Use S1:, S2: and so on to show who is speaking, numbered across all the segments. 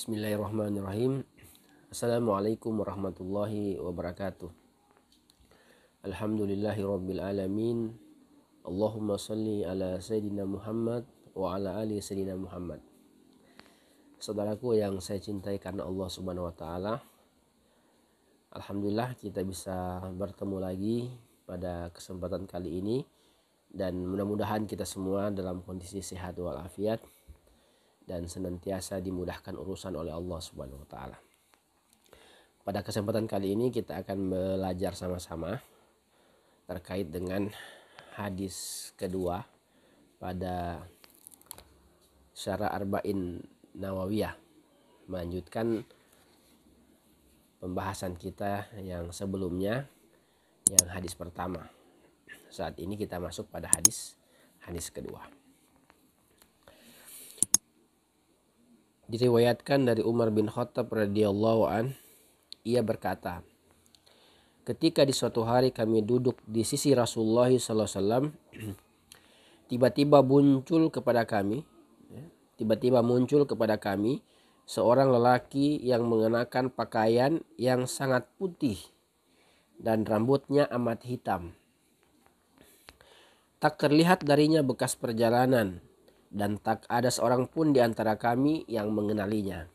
S1: Bismillahirrahmanirrahim. Assalamualaikum warahmatullahi wabarakatuh. Alhamdulillahi alamin. Allahumma salli ala Sayyidina Muhammad wa ala ali Sayyidina Muhammad. Saudaraku yang saya cintai karena Allah Subhanahu wa taala. Alhamdulillah kita bisa bertemu lagi pada kesempatan kali ini, dan mudah-mudahan kita semua dalam kondisi sehat walafiat dan senantiasa dimudahkan urusan oleh Allah Subhanahu wa taala. Pada kesempatan kali ini kita akan belajar sama-sama terkait dengan hadis kedua pada Syarah Arba'in Nawawiyah, melanjutkan pembahasan kita yang sebelumnya, yang hadis pertama. Saat ini kita masuk pada hadis kedua. Diriwayatkan dari Umar bin Khattab radhiyallahu an, ia berkata, ketika di suatu hari kami duduk di sisi Rasulullah SAW, tiba-tiba muncul kepada kami seorang lelaki yang mengenakan pakaian yang sangat putih dan rambutnya amat hitam. Tak terlihat darinya bekas perjalanan, dan tak ada seorang pun di antara kami yang mengenalinya.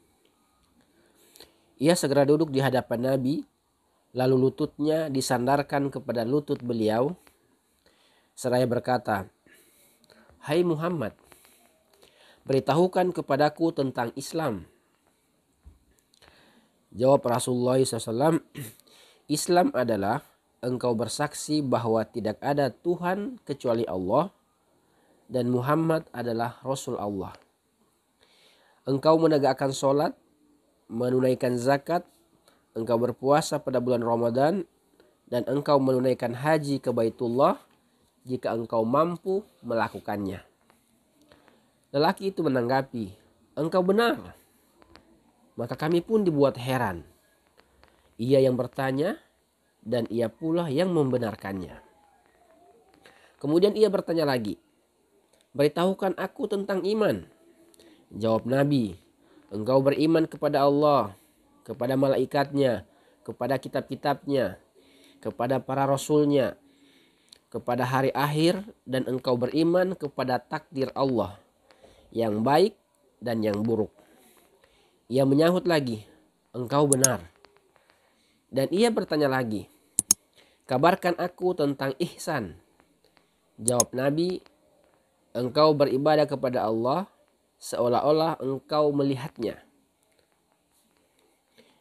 S1: Ia segera duduk di hadapan Nabi, lalu lututnya disandarkan kepada lutut beliau, seraya berkata, "Hai Muhammad, beritahukan kepadaku tentang Islam." Jawab Rasulullah SAW, "Islam adalah engkau bersaksi bahwa tidak ada Tuhan kecuali Allah, dan Muhammad adalah Rasul Allah. Engkau menegakkan sholat, menunaikan zakat, engkau berpuasa pada bulan Ramadan, dan engkau menunaikan haji ke Baitullah jika engkau mampu melakukannya." Lelaki itu menanggapi, "Engkau benar." Maka kami pun dibuat heran. Ia yang bertanya dan ia pula yang membenarkannya. Kemudian ia bertanya lagi, "Beritahukan aku tentang iman." Jawab Nabi, "Engkau beriman kepada Allah, kepada malaikatnya, kepada kitab-kitabnya, kepada para rasulnya, kepada hari akhir, dan engkau beriman kepada takdir Allah, yang baik dan yang buruk." Ia menyahut lagi, "Engkau benar." Dan ia bertanya lagi, "Kabarkan aku tentang ihsan." Jawab Nabi, "Engkau beribadah kepada Allah seolah-olah engkau melihatnya.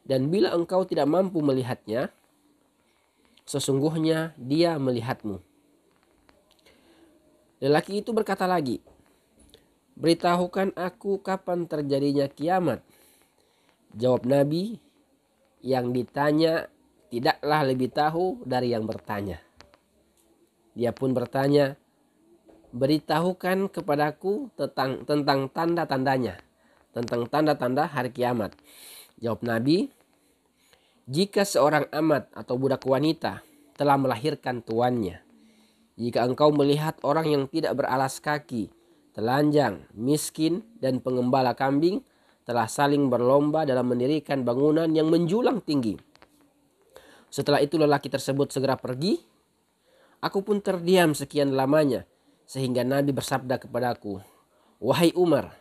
S1: Dan bila engkau tidak mampu melihatnya, sesungguhnya dia melihatmu." Lelaki itu berkata lagi, "Beritahukan aku kapan terjadinya kiamat." Jawab Nabi, yang ditanya tidaklah lebih tahu dari yang bertanya. Dia pun bertanya, "Beritahukan kepadaku tentang tanda-tandanya, tentang tanda-tanda hari kiamat." Jawab Nabi, "Jika seorang amat atau budak wanita telah melahirkan tuannya, jika engkau melihat orang yang tidak beralas kaki, telanjang, miskin, dan pengembala kambing telah saling berlomba dalam mendirikan bangunan yang menjulang tinggi. Setelah itu lelaki tersebut segera pergi, aku pun terdiam sekian lamanya, sehingga Nabi bersabda kepadaku, 'Wahai Umar,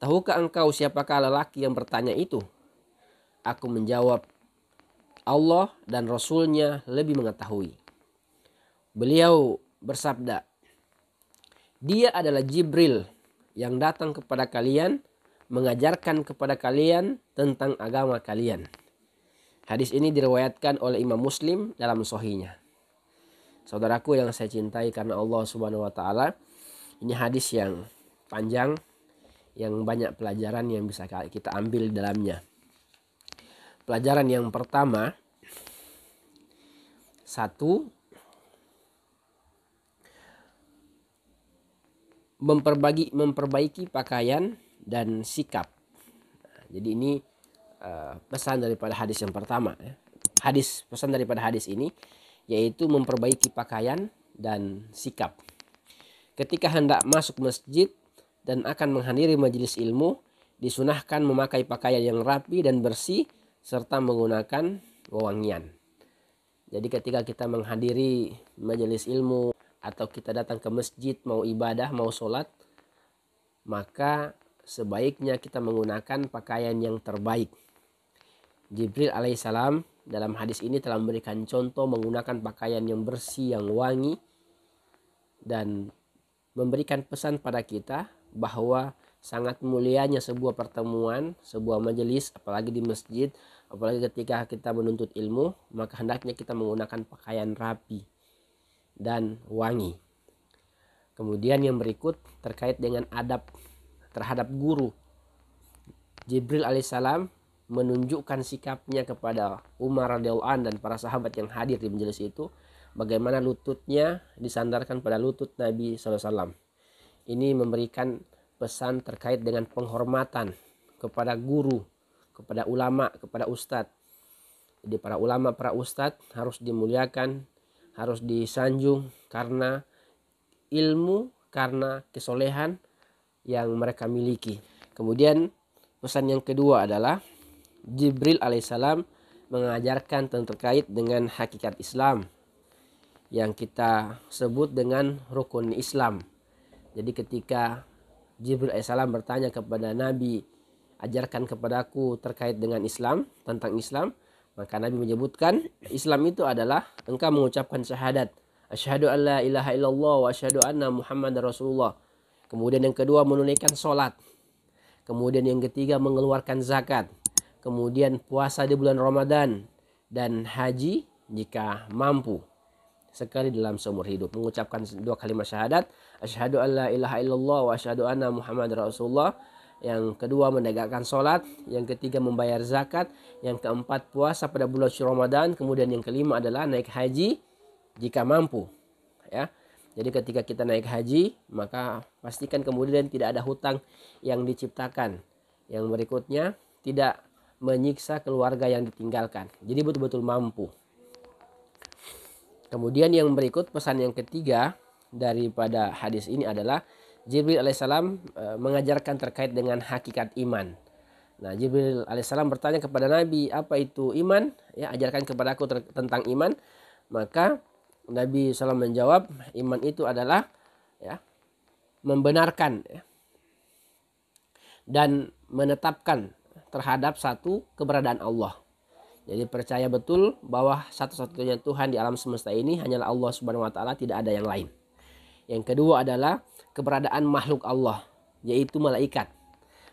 S1: tahukah engkau siapakah lelaki yang bertanya itu?' Aku menjawab, 'Allah dan Rasulnya lebih mengetahui.' Beliau bersabda, 'Dia adalah Jibril yang datang kepada kalian, mengajarkan kepada kalian tentang agama kalian.'" Hadis ini diriwayatkan oleh Imam Muslim dalam Sahihnya. Saudaraku yang saya cintai karena Allah Subhanahu wa taala, ini hadis yang panjang, yang banyak pelajaran yang bisa kita ambil dalamnya. Pelajaran yang pertama, satu, memperbaiki pakaian dan sikap. Jadi ini pesan daripada hadis yang pertama. Pesan daripada hadis ini yaitu memperbaiki pakaian dan sikap. Ketika hendak masuk masjid dan akan menghadiri majelis ilmu, disunahkan memakai pakaian yang rapi dan bersih serta menggunakan wewangian. Jadi ketika kita menghadiri majelis ilmu atau kita datang ke masjid mau ibadah, mau sholat, maka sebaiknya kita menggunakan pakaian yang terbaik. Jibril alaihissalam dalam hadis ini telah memberikan contoh menggunakan pakaian yang bersih, yang wangi, dan memberikan pesan pada kita bahwa sangat mulianya sebuah pertemuan, sebuah majelis, apalagi di masjid, apalagi ketika kita menuntut ilmu, maka hendaknya kita menggunakan pakaian rapi dan wangi. Kemudian yang berikut terkait dengan adab terhadap guru. Jibril alaihissalam menunjukkan sikapnya kepada Umar radhiyallahu anhu dan para sahabat yang hadir di majelis itu, bagaimana lututnya disandarkan pada lutut Nabi SAW. Ini memberikan pesan terkait dengan penghormatan kepada guru, kepada ulama, kepada ustadz. Jadi para ulama, para ustadz harus dimuliakan, harus disanjung karena ilmu, karena kesolehan yang mereka miliki. Kemudian pesan yang kedua adalah Jibril alaihissalam mengajarkan terkait dengan hakikat Islam yang kita sebut dengan rukun Islam. Jadi ketika Jibril alaihissalam bertanya kepada Nabi, ajarkan kepadaku terkait dengan Islam, tentang Islam, maka Nabi menyebutkan Islam itu adalah engkau mengucapkan syahadat, asyhadu an la ilaha illallah wa asyhadu anna muhammadar rasulullah. Kemudian yang kedua menunaikan sholat. Kemudian yang ketiga mengeluarkan zakat. Kemudian puasa di bulan Ramadan dan haji jika mampu sekali dalam seumur hidup. Mengucapkan dua kalimat syahadat, asyhadu an la ilaha illallah wa asyhadu anna muhammadar rasulullah. Yang kedua menegakkan sholat, yang ketiga membayar zakat, yang keempat puasa pada bulan Ramadan, kemudian yang kelima adalah naik haji jika mampu. Ya. Jadi ketika kita naik haji, maka pastikan kemudian tidak ada hutang yang diciptakan. Yang berikutnya tidak menyiksa keluarga yang ditinggalkan. Jadi betul-betul mampu. Kemudian yang berikut pesan yang ketiga daripada hadis ini adalah Jibril alaihissalam mengajarkan terkait dengan hakikat iman. Nah, Jibril alaihissalam bertanya kepada Nabi, apa itu iman? Ya, ajarkan kepadaku tentang iman. Maka Nabi SAW menjawab, iman itu adalah ya, membenarkan ya, dan menetapkan terhadap satu keberadaan Allah. Jadi percaya betul bahwa satu-satunya Tuhan di alam semesta ini hanyalah Allah Subhanahu wa taala, tidak ada yang lain. Yang kedua adalah keberadaan makhluk Allah, yaitu malaikat.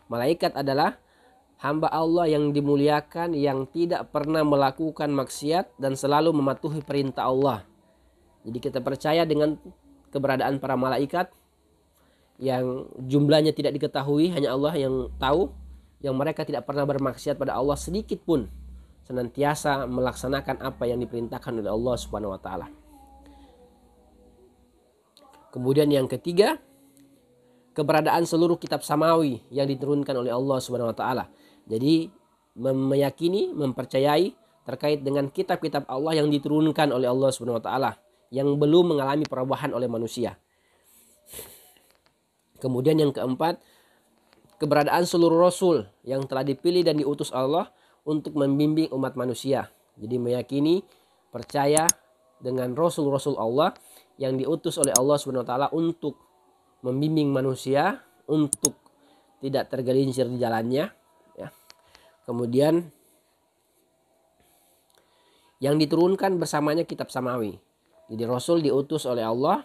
S1: Malaikat adalah hamba Allah yang dimuliakan, yang tidak pernah melakukan maksiat dan selalu mematuhi perintah Allah. Jadi kita percaya dengan keberadaan para malaikat yang jumlahnya tidak diketahui, hanya Allah yang tahu, yang mereka tidak pernah bermaksiat pada Allah sedikit pun, senantiasa melaksanakan apa yang diperintahkan oleh Allah Subhanahu wa taala. Kemudian yang ketiga, keberadaan seluruh kitab samawi yang diturunkan oleh Allah Subhanahu wa taala. Jadi meyakini, mempercayai terkait dengan kitab-kitab Allah yang diturunkan oleh Allah Subhanahu wa taala yang belum mengalami perubahan oleh manusia. Kemudian yang keempat, keberadaan seluruh rasul yang telah dipilih dan diutus Allah untuk membimbing umat manusia. Jadi meyakini, percaya dengan rasul-rasul Allah yang diutus oleh Allah Subhanahu wa taala untuk membimbing manusia untuk tidak tergelincir di jalannya ya. Kemudian yang diturunkan bersamanya kitab samawi. Jadi rasul diutus oleh Allah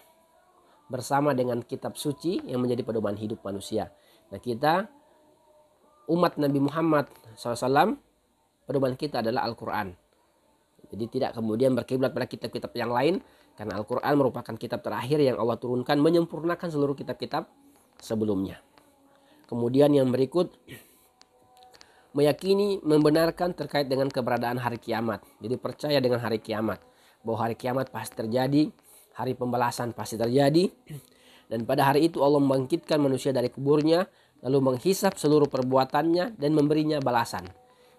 S1: bersama dengan kitab suci yang menjadi pedoman hidup manusia. Nah, kita umat Nabi Muhammad SAW, pedoman kita adalah Al-Quran. Jadi tidak kemudian berkiblat pada kitab-kitab yang lain, karena Al-Quran merupakan kitab terakhir yang Allah turunkan menyempurnakan seluruh kitab-kitab sebelumnya. Kemudian yang berikut, meyakini, membenarkan terkait dengan keberadaan hari kiamat. Jadi percaya dengan hari kiamat, bahwa hari kiamat pasti terjadi, hari pembalasan pasti terjadi, dan pada hari itu Allah membangkitkan manusia dari kuburnya, lalu menghisap seluruh perbuatannya dan memberinya balasan.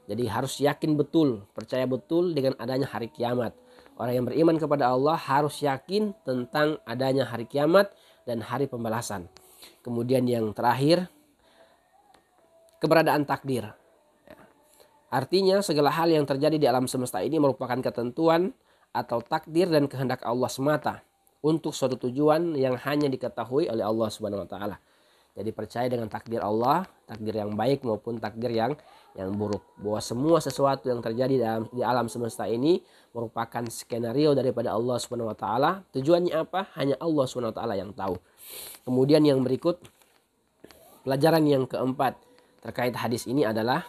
S1: Jadi harus yakin betul, percaya betul dengan adanya hari kiamat. Orang yang beriman kepada Allah harus yakin tentang adanya hari kiamat dan hari pembalasan. Kemudian yang terakhir, keberadaan takdir. Artinya segala hal yang terjadi di alam semesta ini merupakan ketentuan atau takdir dan kehendak Allah semata untuk suatu tujuan yang hanya diketahui oleh Allah Subhanahu wa taala. Jadi percaya dengan takdir Allah, takdir yang baik maupun takdir yang buruk. Bahwa semua sesuatu yang terjadi di alam semesta ini merupakan skenario daripada Allah Subhanahu wa taala. Tujuannya apa? Hanya Allah Subhanahu wa taala yang tahu. Kemudian yang berikut, pelajaran yang keempat terkait hadis ini adalah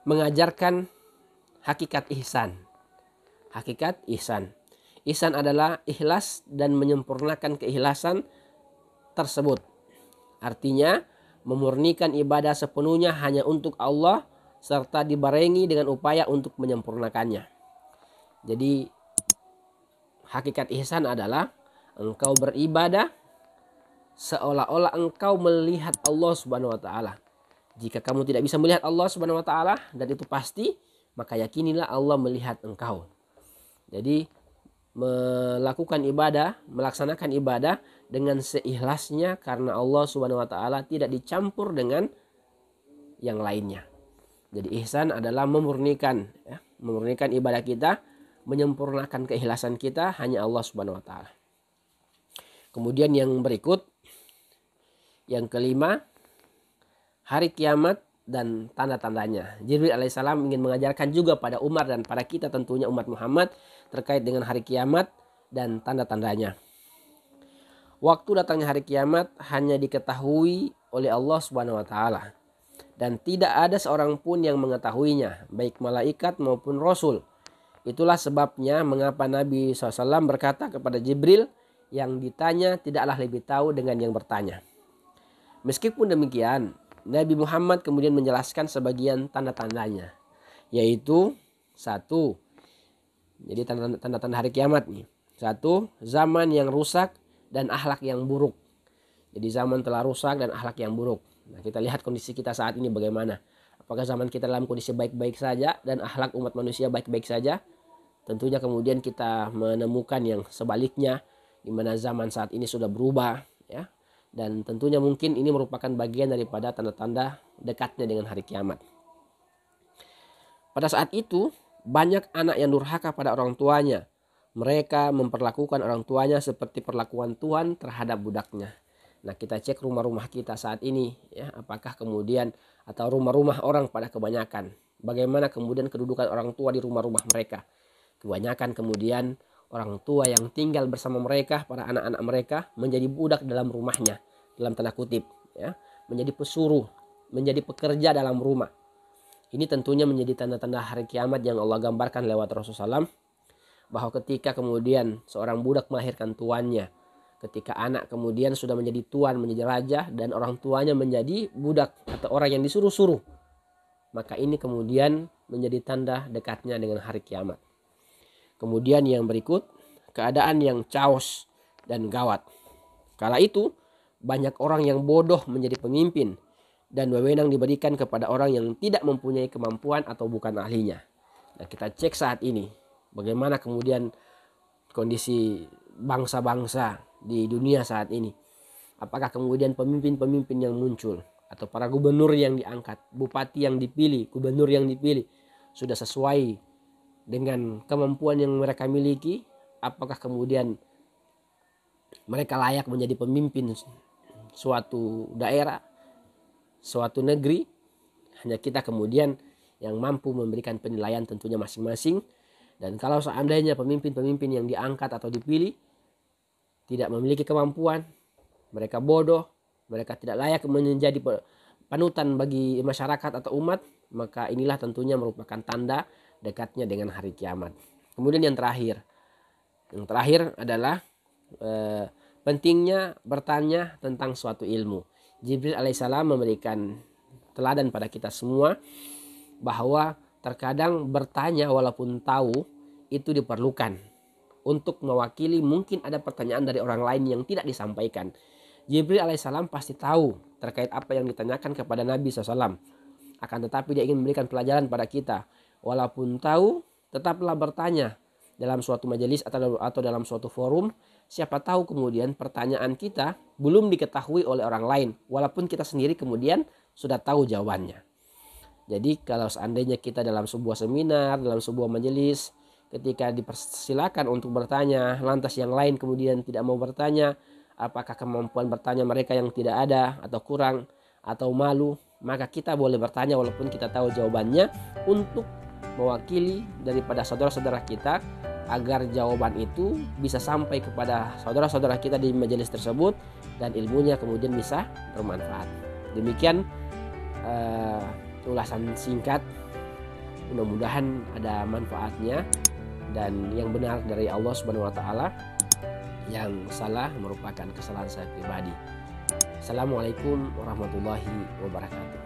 S1: mengajarkan hakikat ihsan. Hakikat ihsan. Ihsan adalah ikhlas dan menyempurnakan keikhlasan tersebut. Artinya memurnikan ibadah sepenuhnya hanya untuk Allah serta dibarengi dengan upaya untuk menyempurnakannya. Jadi hakikat ihsan adalah engkau beribadah seolah-olah engkau melihat Allah Subhanahu wa taala. Jika kamu tidak bisa melihat Allah Subhanahu wa taala, dan itu pasti, maka yakinilah Allah melihat engkau. Jadi melakukan ibadah, melaksanakan ibadah dengan seikhlasnya karena Allah Subhanahu wa taala tidak dicampur dengan yang lainnya. Jadi ihsan adalah memurnikan ibadah kita, menyempurnakan keikhlasan kita hanya Allah Subhanahu wa taala. Kemudian yang berikut, yang kelima, hari kiamat dan tanda-tandanya. Jibril alaihissalam ingin mengajarkan juga pada Umar dan pada kita tentunya umat Muhammad terkait dengan hari kiamat dan tanda-tandanya. Waktu datangnya hari kiamat hanya diketahui oleh Allah Subhanahu wa taala dan tidak ada seorang pun yang mengetahuinya, baik malaikat maupun rasul. Itulah sebabnya mengapa Nabi SAW berkata kepada Jibril, yang ditanya tidaklah lebih tahu dengan yang bertanya. Meskipun demikian, Nabi Muhammad kemudian menjelaskan sebagian tanda-tandanya, yaitu satu, jadi tanda-tanda hari kiamat nih. Satu, zaman yang rusak dan akhlak yang buruk. Jadi zaman telah rusak dan akhlak yang buruk. Nah, kita lihat kondisi kita saat ini bagaimana. Apakah zaman kita dalam kondisi baik-baik saja dan akhlak umat manusia baik-baik saja? Tentunya kemudian kita menemukan yang sebaliknya, di mana zaman saat ini sudah berubah, ya. Dan tentunya mungkin ini merupakan bagian daripada tanda-tanda dekatnya dengan hari kiamat. Pada saat itu, banyak anak yang durhaka pada orang tuanya. Mereka memperlakukan orang tuanya seperti perlakuan Tuhan terhadap budaknya. Nah, kita cek rumah-rumah kita saat ini, ya, apakah kemudian atau rumah-rumah orang pada kebanyakan, bagaimana kemudian kedudukan orang tua di rumah-rumah mereka. Kebanyakan kemudian orang tua yang tinggal bersama mereka, para anak-anak mereka menjadi budak dalam rumahnya, dalam tanda kutip, ya, menjadi pesuruh, menjadi pekerja dalam rumah. Ini tentunya menjadi tanda-tanda hari kiamat yang Allah gambarkan lewat Rasulullah SAW, bahwa ketika kemudian seorang budak melahirkan tuannya, ketika anak kemudian sudah menjadi tuan, menjadi raja, dan orang tuanya menjadi budak atau orang yang disuruh-suruh, maka ini kemudian menjadi tanda dekatnya dengan hari kiamat. Kemudian yang berikut, keadaan yang chaos dan gawat. Kala itu banyak orang yang bodoh menjadi pemimpin dan wewenang diberikan kepada orang yang tidak mempunyai kemampuan atau bukan ahlinya. Nah, kita cek saat ini bagaimana kemudian kondisi bangsa-bangsa di dunia saat ini. Apakah kemudian pemimpin-pemimpin yang muncul atau para gubernur yang diangkat, bupati yang dipilih, gubernur yang dipilih sudah sesuai dengan kemampuan yang mereka miliki? Apakah kemudian mereka layak menjadi pemimpin suatu daerah, suatu negeri? Hanya kita kemudian yang mampu memberikan penilaian tentunya masing-masing. Dan kalau seandainya pemimpin-pemimpin yang diangkat atau dipilih tidak memiliki kemampuan, mereka bodoh, mereka tidak layak menjadi panutan bagi masyarakat atau umat, maka inilah tentunya merupakan tanda dekatnya dengan hari kiamat. Kemudian yang terakhir adalah pentingnya bertanya tentang suatu ilmu. Jibril alaihissalam memberikan teladan pada kita semua bahwa terkadang bertanya walaupun tahu itu diperlukan untuk mewakili mungkin ada pertanyaan dari orang lain yang tidak disampaikan. Jibril alaihissalam pasti tahu terkait apa yang ditanyakan kepada Nabi SAW. Akan tetapi dia ingin memberikan pelajaran pada kita. Walaupun tahu, tetaplah bertanya dalam suatu majelis atau dalam suatu forum. Siapa tahu kemudian pertanyaan kita belum diketahui oleh orang lain. Walaupun kita sendiri kemudian sudah tahu jawabannya. Jadi kalau seandainya kita dalam sebuah seminar, dalam sebuah majelis, ketika dipersilakan untuk bertanya, lantas yang lain kemudian tidak mau bertanya, apakah kemampuan bertanya mereka yang tidak ada atau kurang atau malu, maka kita boleh bertanya walaupun kita tahu jawabannya, untuk mewakili daripada saudara-saudara kita agar jawaban itu bisa sampai kepada saudara-saudara kita di majelis tersebut dan ilmunya kemudian bisa bermanfaat. Demikian ulasan singkat, mudah-mudahan ada manfaatnya dan yang benar dari Allah Subhanahu wa taala, yang salah merupakan kesalahan saya pribadi. Assalamualaikum warahmatullahi wabarakatuh.